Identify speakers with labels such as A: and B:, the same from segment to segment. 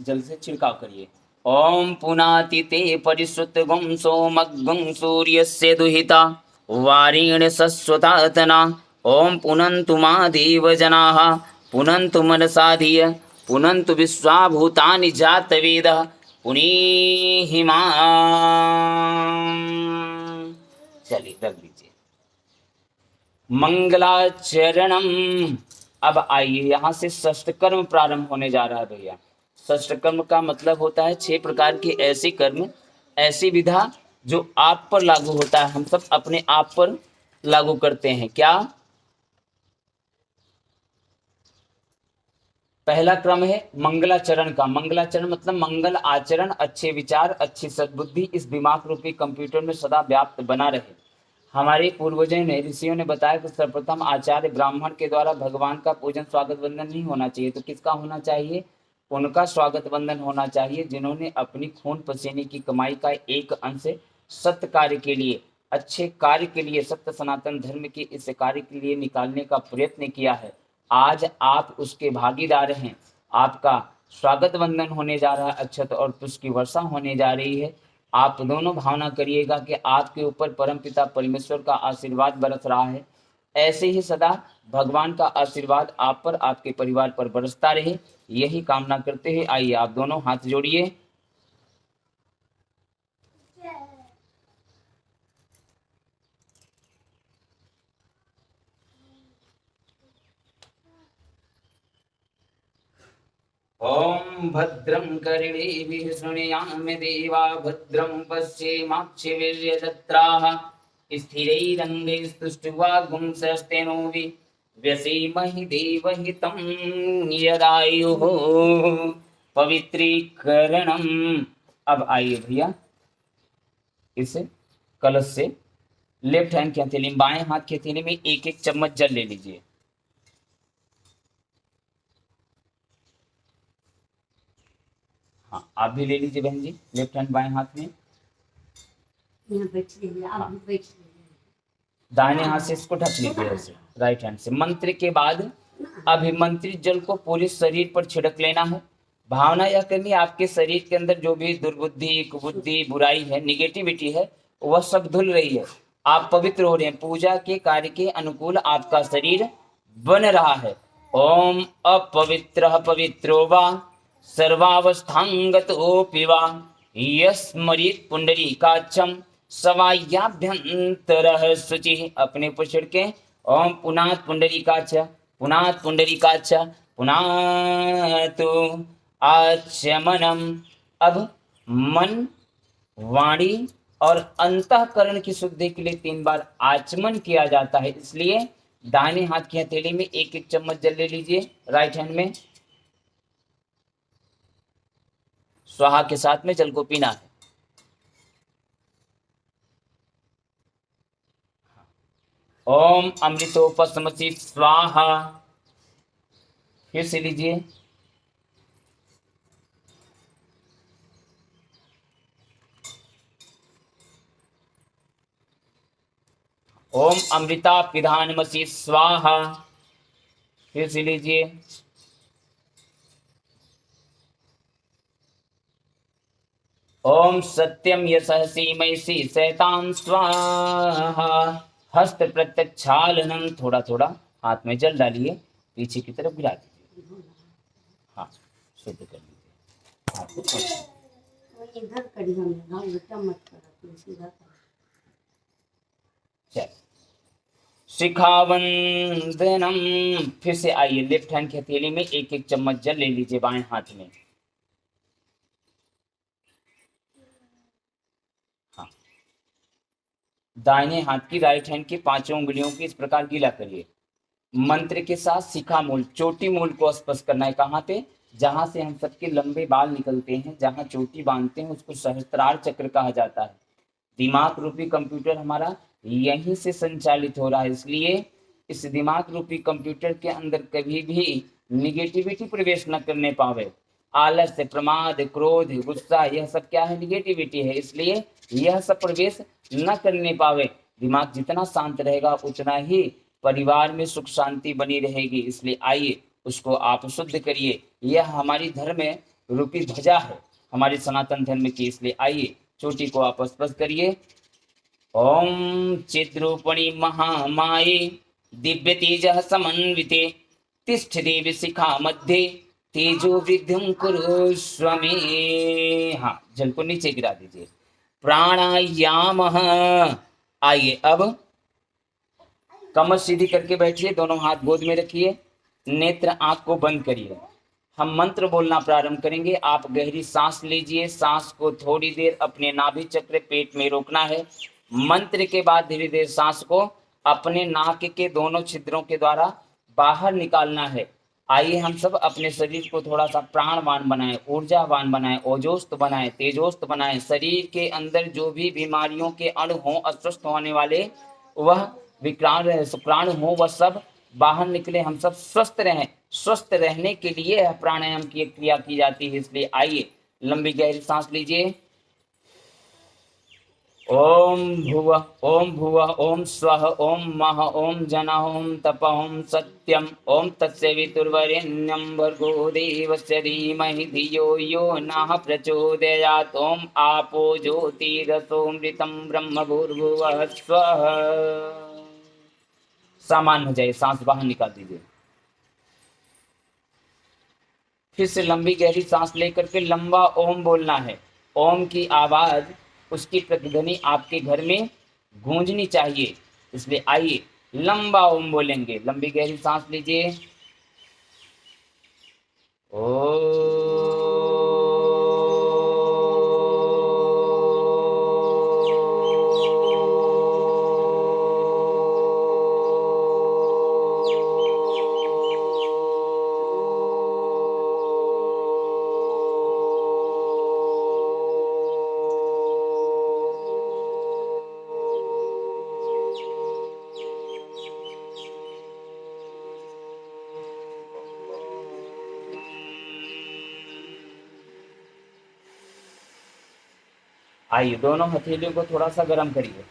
A: जल से छिड़काव करिए। ओम पुनातिते परिश्रुतगुं सोमग्गुं सूर्यस्य दुहिता वारेण सस्वतातना ओम पुनन्तु मा देवजनाः पुनन्तु मनसा धिय पुनन्तु विश्वाभूतानि जातवेदः पुनीहि माम्। चलिए रख लीजिए। मंगलाचरणम। अब आइए यहाँ से षष्ठ कर्म प्रारंभ होने जा रहा है भैया। षष्ठ कर्म का मतलब होता है 6 प्रकार की ऐसी कर्म, ऐसी विधा जो आप पर लागू होता है, हम सब अपने आप पर लागू करते हैं। क्या? पहला क्रम है मंगलाचरण का। मंगलाचरण मतलब मंगल आचरण, अच्छे विचार, अच्छी सद्बुद्धि इस दिमाग रूपी कंप्यूटर में सदा व्याप्त बना रहे। हमारे पूर्वजों ने, ऋषियों ने बताया कि सर्वप्रथम आचार्य ब्राह्मण के द्वारा भगवान का पूजन स्वागत वंदन नहीं होना चाहिए, तो किसका होना चाहिए? उनका स्वागत वंदन होना चाहिए जिन्होंने अपनी खून पसीने की कमाई का एक अंश सत्य कार्य के लिए, अच्छे कार्य के लिए, सत्य सनातन धर्म के इस कार्य के लिए निकालने का प्रयत्न किया है। आज आप उसके भागीदार हैं। आपका स्वागत वंदन होने जा रहा है, अक्षत और पुष्प की वर्षा होने जा रही है। आप दोनों भावना करिएगा कि आपके ऊपर परमपिता परमेश्वर का आशीर्वाद बरस रहा है। ऐसे ही सदा भगवान का आशीर्वाद आप पर, आपके परिवार पर बरसता रहे, यही कामना करते हैं। आइए आप दोनों हाथ जोड़िए। ओम भद्रं कर्णेभिः शृणुयाम देवा भद्रं पश्येमाक्षभिर्यजत्राः स्थिरैरङ्गैस्तुष्ट्वा व्यसेमहि देवहितं यदायुः पवित्रीकरणम्। अब आइए भैया, इस कलश से लेफ्ट हैंड की हथेली, बाएं हाथ की हथेली में एक एक चम्मच जल ले लीजिए। हाँ, आप भी ले लीजिए बहन जी, लेफ्ट हैंड बाएं हाथ में। दाहिने हाथ से इसको ढक लीजिए ऐसे, राइट हैंड से। मंत्र के बाद अभिमंत्रित जल को पूरे शरीर पर छिड़क लेना है। भावना यह करनी, आपके शरीर के अंदर जो भी दुर्बुद्धि, कुबुद्धि, बुराई है, निगेटिविटी है, वह सब धुल रही है। आप पवित्र हो रहे हैं। पूजा के कार्य के अनुकूल आपका शरीर बन रहा है। ओम अपवित्र पवित्रो वा सर्वावस्थांगतोऽपि वा यस्मरित पुंडरीकाक्षं सवायाभ्यंतरः शुचिः। अपने ऊपर छिड़के। ओम पुनात् पुंडरीकाक्ष पुनात् पुंडरीकाक्ष पुनातु आचमनम। अब मन, वाणी और अंतःकरण की शुद्धि के लिए 3 बार आचमन किया जाता है। इसलिए दाहिने हाथ की हथेली में एक एक चम्मच जल ले लीजिए, राइट हैंड में। स्वाहा के साथ में जल को पीना है। ओम अमृतोपस्मसि स्वाहा। फिर से लीजिए। ओम अमृता पिधानमसि स्वाहा। फिर से लीजिए। ओम सत्यम यशसि मयसि शैतान स्वाहा। हस्त प्रत्यक्षालनम। थोड़ा थोड़ा हाथ में जल डालिए, पीछे की तरफ गिरा दीजिए। हाँ, शुद्ध कर लीजिए। शिखावंदनम। फिर से आइए, लेफ्ट हैंड की हथेली में एक एक चम्मच जल ले लीजिए बाएं हाथ में। हाँ, दाहिने हाथ की, राइट हैंड की 5 उंगलियों की इस प्रकार गीला करिए। मंत्र के साथ शिखा मूल, चोटी मूल को स्पर्श करना है। कहाँ पे? जहां से हम सबके लंबे बाल निकलते हैं, जहां चोटी बांधते हैं, उसको सहस्त्रार चक्र कहा जाता है। दिमाग रूपी कंप्यूटर हमारा यहीं से संचालित हो रहा है। इसलिए इस दिमाग रूपी कंप्यूटर के अंदर कभी भी निगेटिविटी प्रवेश न करने पावे। आलस्य, प्रमाद, क्रोध, गुस्सा, यह सब क्या है? निगेटिविटी है। इसलिए यह सब प्रवेश न करने पावे। दिमाग जितना शांत रहेगा उतना ही परिवार में सुख शांति बनी रहेगी। इसलिए आइए उसको आप शुद्ध करिए। यह हमारी धर्म रूपी ध्वजा है हमारे सनातन धर्म की, इसलिए आइए चोटी को आप स्पर्श करिए। ओम चिद्रूपणी महामाये दिव्य तेज समन्विते तिष्ठ देव शिखा मध्य तेजो वृद्धिं कुरुष्व मे। हाँ, जल को नीचे गिरा दीजिए। प्राणायाम। आइए अब कमर सीधी करके बैठिए, दोनों हाथ गोद में रखिए, नेत्र आंख को बंद करिए। हम मंत्र बोलना प्रारंभ करेंगे। आप गहरी सांस लीजिए, सांस को थोड़ी देर अपने नाभि चक्र पेट में रोकना है। मंत्र के बाद धीरे धीरे सांस को अपने नाक के दोनों छिद्रों के द्वारा बाहर निकालना है। आइए हम सब अपने शरीर को थोड़ा सा प्राणवान बनाएं, ऊर्जावान बनाएं, ओजोस्त बनाएं, तेजोस्त बनाएं। शरीर के अंदर जो भी बीमारियों के अणु हों, अस्वस्थ होने वाले, वह विक्रांत रहे, शुक्राणु हो, वह सब बाहर निकले, हम सब स्वस्थ रहें। स्वस्थ रहने के लिए प्राणायाम की क्रिया की जाती है, इसलिए आइए लंबी गहरी सांस लीजिए। ओम भुवः ओम भुवः ओम स्वः ओम मः ओम जनः ओम तपः ओम सत्यम ओम तत्सवितुर्वरेण्यं भर्गो देवस्य धीमहि धियो यो नः प्रचोदयात्। ओम आपो ज्योतिरसोमृतं ब्रह्म भूर्भुवः स्वः। सामान्य हो जाए, सांस बाहर निकाल दीजिए। फिर से लंबी गहरी सांस लेकर के लंबा ओम बोलना है। ओम की आवाज, उसकी प्रतिध्वनि आपके घर में गूंजनी चाहिए, इसलिए आइए लंबा ओम बोलेंगे। लंबी गहरी सांस लीजिए। ओ आइए दोनों हथेलियों को थोड़ा सा गर्म करिए,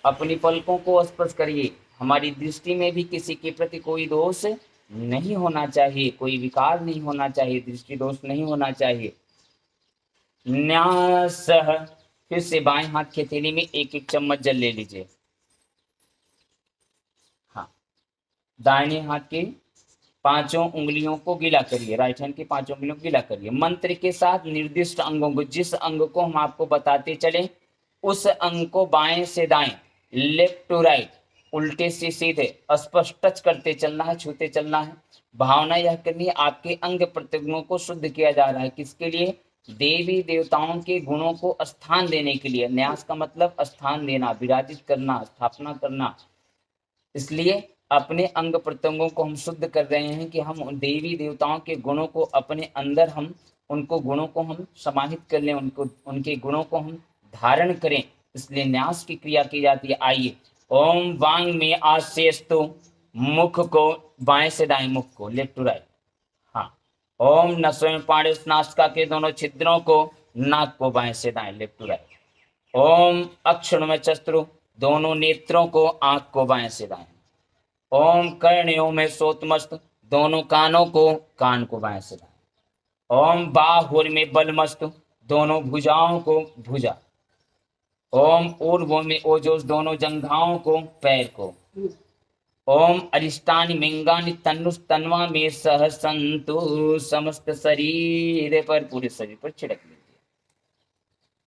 A: अपनी पलकों को स्पर्श करिए। हमारी दृष्टि में भी किसी के प्रति कोई दोष नहीं होना चाहिए, कोई विकार नहीं होना चाहिए, दृष्टि दोष नहीं होना चाहिए। न्यास। फिर से बाएं हाथ की हथेली में एक एक चम्मच जल ले लीजिए। हाँ, दाहिने हाथ की पांचों उंगलियों को गीला करिए, राइट हैंड की पांचों उंगलियों को गीला करिए। मंत्र के साथ निर्दिष्ट अंगों को, जिस अंग को हम आपको बताते चले, उस अंग को बाएं से दाएं, लेफ्ट टू राइट, उल्टे से सीधे स्पष्ट टच करते चलना है, छूते चलना है। भावना यह करनी है आपके अंग प्रत्यंगों को शुद्ध किया जा रहा है। किसके लिए? देवी देवताओं के गुणों को स्थान देने के लिए। न्यास का मतलब स्थान देना, विराजित करना, स्थापना करना। इसलिए अपने अंग प्रत्यंगों को हम शुद्ध कर रहे हैं कि हम देवी देवताओं के गुणों को अपने अंदर, हम उनको गुणों को हम समाहित कर लें, उनको, उनके गुणों को हम धारण करें, इसलिए न्यास की क्रिया की जाती है। आइए ओम वांग में आशेस्तु, मुख को बाएं से दाएं, मुख को लेफ्ट टू राइट। हाँ, ओम नस्वयं पाणिस, नासिका के दोनों छिद्रों को, नाक को बाएं से दाएं, लेफ्ट टू राइट। ओम अक्षुण में चस्त्रु, दोनों नेत्रों को, आंख को बाएं से दाएं। ओम कर्णयों में सोतमस्त, दोनों कानों को, कान को बाएं से दाएं। ओम बाहुर में बलमस्त, दोनों भुजाओं को, भुजा। ओम ऊर्ध्व में ओजोस, दोनों जंघाओं को, पैर को। ओम अरिष्टानि मिंगानि तन्नुस, तन्वा में सह संतु, समस्त शरीर पर, पूरे शरीर पर छिड़क लीजिए।